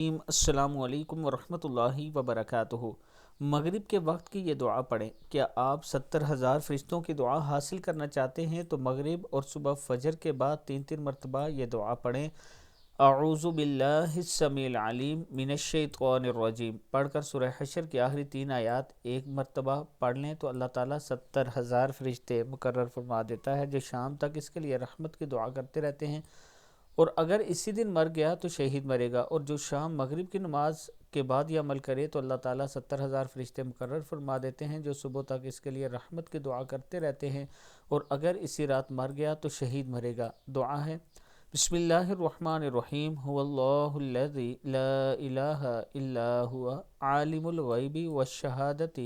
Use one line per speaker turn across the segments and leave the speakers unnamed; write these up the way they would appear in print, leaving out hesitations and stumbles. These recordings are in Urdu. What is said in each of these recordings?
السلام علیکم ورحمۃ اللہ وبرکاتہ۔ مغرب کے وقت کی یہ دعا پڑھیں۔ کیا آپ 70,000 فرشتوں کی دعا حاصل کرنا چاہتے ہیں تو مغرب اور صبح فجر کے بعد 3 مرتبہ یہ دعا پڑھیں۔ اعوذ باللہ السمیع العلیم من الشیطان الرجیم پڑھ کر سورہ حشر کی آخری 3 آیات ایک مرتبہ پڑھ لیں تو اللہ تعالیٰ 70,000 فرشتے مقرر فرما دیتا ہے جو شام تک اس کے لیے رحمت کی دعا کرتے رہتے ہیں، اور اگر اسی دن مر گیا تو شہید مرے گا، اور جو شام مغرب کی نماز کے بعد یہ عمل کرے تو اللہ تعالیٰ 70,000 فرشتے مقرر فرما دیتے ہیں جو صبح تک اس کے لیے رحمت کی دعا کرتے رہتے ہیں، اور اگر اسی رات مر گیا تو شہید مرے گا۔ دعا ہے: بسم اللہ الرحمن الرحیم، هو اللہ الذی لا الہ الا هو عالم الغیب والشہادۃ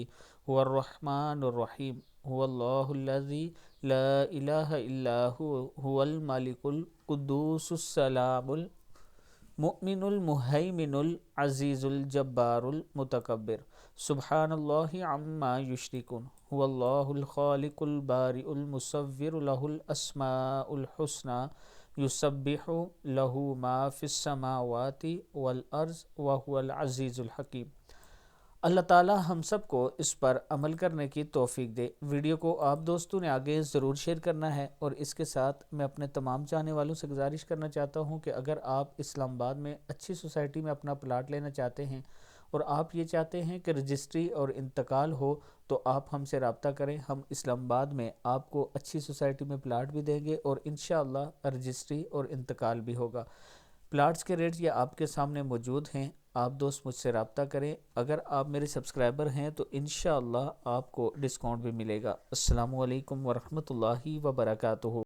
هو الرحمن الرحیم، هو اللہ الذی لا الہ الا هو الملک القدوس السلام المؤمن المہیمن العزیز الجبار المتکبر، سبحان اللہ عما یشرکون، هو اللہ الخالق البارئ المصور، له الاسماء الحسنى یسبح له ما فی السماوات والارض وهو العزیز الحکیم۔ اللہ تعالی ہم سب کو اس پر عمل کرنے کی توفیق دے۔ ویڈیو کو آپ دوستوں نے آگے ضرور شیئر کرنا ہے، اور اس کے ساتھ میں اپنے تمام چاہنے والوں سے گزارش کرنا چاہتا ہوں کہ اگر آپ اسلام آباد میں اچھی سوسائٹی میں اپنا پلاٹ لینا چاہتے ہیں اور آپ یہ چاہتے ہیں کہ رجسٹری اور انتقال ہو تو آپ ہم سے رابطہ کریں۔ ہم اسلام آباد میں آپ کو اچھی سوسائٹی میں پلاٹ بھی دیں گے اور انشاءاللہ رجسٹری اور انتقال بھی ہوگا۔ پلاٹس کے ریٹ یہ آپ کے سامنے موجود ہیں، آپ دوست مجھ سے رابطہ کریں۔ اگر آپ میرے سبسکرائبر ہیں تو انشاءاللہ آپ کو ڈسکاؤنٹ بھی ملے گا۔ السلام علیکم ورحمۃ اللہ وبرکاتہ۔